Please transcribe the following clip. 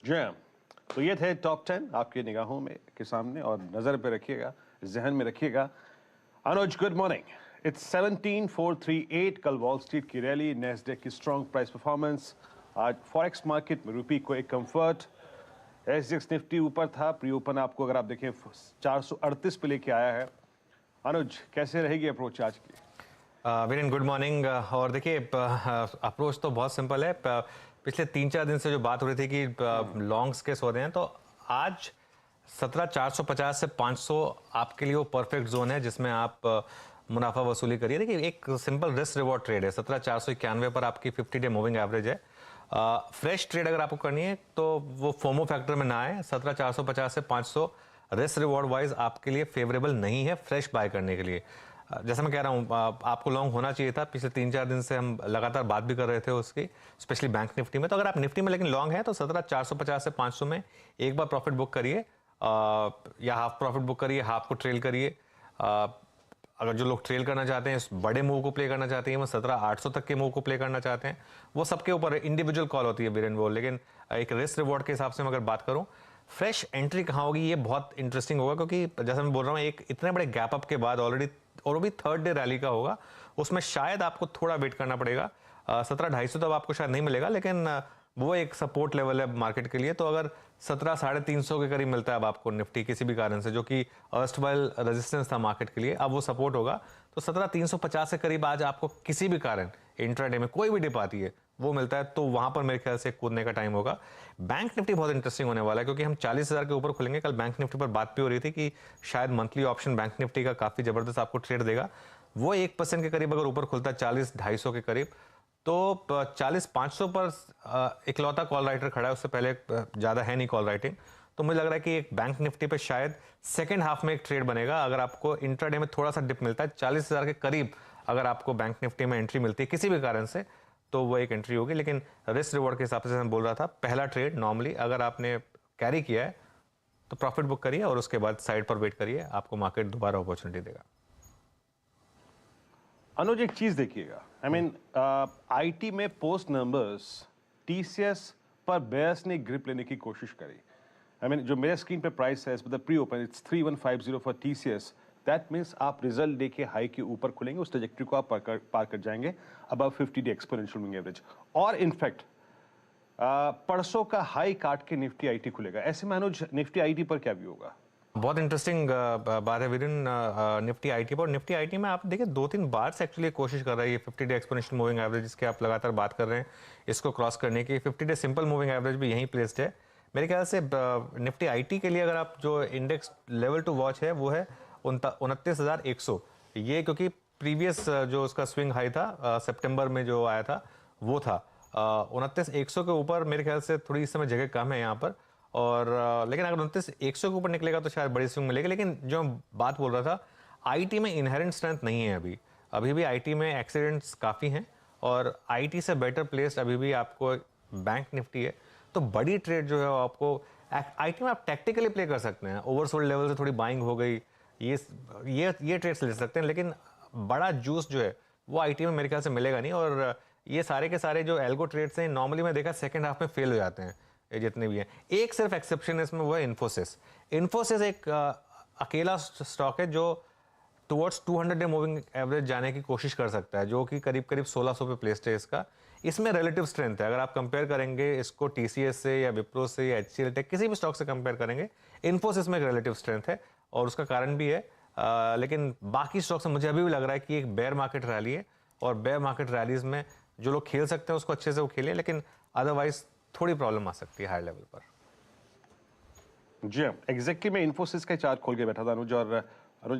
जी हाँ। तो ये थे टॉप 10 आपकी निगाहों में के सामने और नज़र पे रखिएगा, ज़हन में रखिएगा। अनुज, गुड मॉर्निंग। इट्स 17438। कल वॉल स्ट्रीट की रैली, नैस्डैक की स्ट्रॉन्ग प्राइस परफॉर्मेंस। आज फॉरेक्स मार्केट में रुपये को एक कंफर्ट। एसजीएक्स निफ्टी ऊपर था, प्री ओपन आपको अगर आप देखें 438 पे लेके आया है। अनुज, कैसे रहेगी अप्रोच आज की? Viren, good morning. और देखिए, अप्रोच तो बहुत सिंपल है। पिछले 3-4 दिन से जो बात हो रही थी कि लॉन्ग्स के सौदे हैं, तो आज 17,450 से 500 आपके लिए वो परफेक्ट जोन है जिसमें आप मुनाफा वसूली करिए। देखिए, एक सिंपल रिस्क रिवॉर्ड ट्रेड है। 17,491 पर आपकी 50 डे मूविंग एवरेज है। फ्रेश ट्रेड अगर आपको करनी है तो वो फोमो फैक्टर में ना आए। 17,450 से 500 रिस्क रिवॉर्ड वाइज आपके लिए फेवरेबल नहीं है फ्रेश बाय करने के लिए। जैसा मैं कह रहा हूँ, आपको लॉन्ग होना चाहिए था। पिछले 3-4 दिन से हम लगातार बात भी कर रहे थे उसकी, स्पेशली बैंक निफ्टी में। तो अगर आप निफ्टी में लेकिन लॉन्ग है तो 17,450 से 500 में एक बार प्रॉफिट बुक करिए, या हाफ प्रॉफिट बुक करिए, हाफ को ट्रेल करिए। अगर जो लोग ट्रेल करना चाहते हैं, इस बड़े मूव को प्ले करना चाहते हैं, वो 17,800 तक के मूव को प्ले करना चाहते हैं, वो सबके ऊपर इंडिविजुअल कॉल होती है वीरेन वो। लेकिन एक रिस्क रिवॉर्ड के हिसाब से मैं अगर बात करूं, फ्रेश एंट्री कहाँ होगी, ये बहुत इंटरेस्टिंग होगा। क्योंकि जैसा मैं बोल रहा हूँ, एक इतने बड़े गैप अप के बाद ऑलरेडी, और वो भी थर्ड डे रैली का होगा, उसमें शायद आपको थोड़ा वेट करना पड़ेगा। 17,250 तो अब आपको शायद नहीं मिलेगा, लेकिन वो एक सपोर्ट लेवल है मार्केट के लिए। तो अगर 17,350 के करीब मिलता है अब आपको निफ्टी किसी भी कारण से, जो कि अर्स्टवाइल रेजिस्टेंस था मार्केट के लिए, अब वो सपोर्ट होगा। तो 17,350 के करीब आज आपको किसी भी कारण इंट्राडे में कोई भी डिप आती है वो मिलता है, तो वहां पर मेरे ख्याल से कूदने का टाइम होगा। बैंक निफ्टी बहुत इंटरेस्टिंग होने वाला है, क्योंकि हम 40,000 के ऊपर खुलेंगे। कल बैंक निफ्टी पर बात भी हो रही थी कि शायद मंथली ऑप्शन बैंक निफ्टी का काफी जबरदस्त आपको ट्रेड देगा। वो 1% के करीब अगर ऊपर खुलता है 40,250 के करीब, तो 40,500 पर इकलौता कॉल राइटर खड़ा है। उससे पहले ज्यादा है नहीं कॉल राइटिंग। तो मुझे लग रहा है कि एक बैंक निफ्टी पे शायद सेकंड हाफ में एक ट्रेड बनेगा। अगर आपको इंट्राडे में थोड़ा सा डिप मिलता है 40,000 के करीब, अगर आपको बैंक निफ्टी में एंट्री मिलती है किसी भी कारण से, तो वो एक एंट्री होगी। लेकिन रिस्क रिवॉर्ड के हिसाब से मैं बोल रहा था, पहला ट्रेड नॉर्मली अगर आपने कैरी किया है तो प्रॉफिट बुक करिए और उसके बाद साइड पर वेट करिए, आपको मार्केट दोबारा अपॉर्चुनिटी देगा। अनुज, एक चीज देखिएगा, आई मीन आईटी में पोस्ट नंबर्स टीसीएस पर बेयर्स ने ग्रिप लेने की कोशिश करी। आई मीन जो मेरे स्क्रीन पे प्राइस है pre open it's 3150 for TCS. That means आप रिजल्ट डे के हाई के ऊपर खुलेंगे, उस ट्रैजेक्टरी को आप पार कर जाएंगे above 50 day exponential moving average. और इनफैक्ट परसों का हाई काट के निफ्टी आईटी खुलेगा। ऐसे में अनुज, निफ्टी आईटी पर क्या व्यू होगा? बहुत इंटरेस्टिंग बात है वीरेन, निफ्टी आईटी पर। निफ्टी आईटी में आप देखिए 2-3 बार से एक्चुअली कोशिश कर रहा है ये 50 डे एक्सपोनेंशियल मूविंग एवरेज, जिसके आप लगातार बात कर रहे हैं, इसको क्रॉस करने की। 50 डे सिंपल मूविंग एवरेज भी यहीं प्लेस्ड है मेरे ख्याल से। निफ्टी आईटी के लिए अगर आप जो इंडेक्स लेवल टू वॉच है वो है 29,100। ये क्योंकि प्रीवियस जो उसका स्विंग हाई था सितंबर में जो आया था वो था 29,100 के ऊपर। मेरे ख्याल से थोड़ी इस समय जगह कम है यहाँ पर। और लेकिन अगर 29,100 के ऊपर निकलेगा तो शायद बड़ी स्विंग मिलेगी। लेकिन जो मैं बात बोल रहा था, आईटी में इनहेरेंट स्ट्रेंथ नहीं है अभी भी आईटी में एक्सीडेंट्स काफ़ी हैं, और आईटी से बेटर प्लेस्ड अभी भी आपको बैंक निफ्टी है। तो बड़ी ट्रेड जो है वो आपको आईटी में आप टैक्टिकली प्ले कर सकते हैं। ओवरसोल्ड लेवल से थोड़ी बाइंग हो गई, ये ट्रेड्स ले सकते हैं, लेकिन बड़ा जूस जो है वो आईटी में मेरे ख्याल से मिलेगा नहीं। और ये सारे के सारे जो एल्गो ट्रेड्स हैं नॉर्मली मैं देखा सेकंड हाफ में फेल हो जाते हैं, ये जितने भी हैं। एक सिर्फ एक्सेप्शन है इसमें, वो है इन्फोसिस। इन्फोसिस एक अकेला स्टॉक है जो टुवर्ड्स 200 डे मूविंग एवरेज जाने की कोशिश कर सकता है, जो कि करीब करीब 1600 पे प्लेस्ड है इसका। इसमें रिलेटिव स्ट्रेंथ है। अगर आप कंपेयर करेंगे इसको टीसीएस से या विप्रो से या एचसीएल टेक किसी भी स्टॉक से कंपेयर करेंगे, इन्फोसिस में एक रिलेटिव स्ट्रेंथ है, और उसका कारण भी है। लेकिन बाकी स्टॉक से मुझे अभी भी लग रहा है कि एक बेयर मार्केट रैली है, और बेयर मार्केट रैलीज में जो लोग खेल सकते हैं उसको अच्छे से वो खेलें, लेकिन अदरवाइज थोड़ी प्रॉब्लम आ सकती है हाई लेवल पर। जी एग्जैक्टली, मैं इन्फोसिस का चार्ट खोल के बैठा था अनुज, और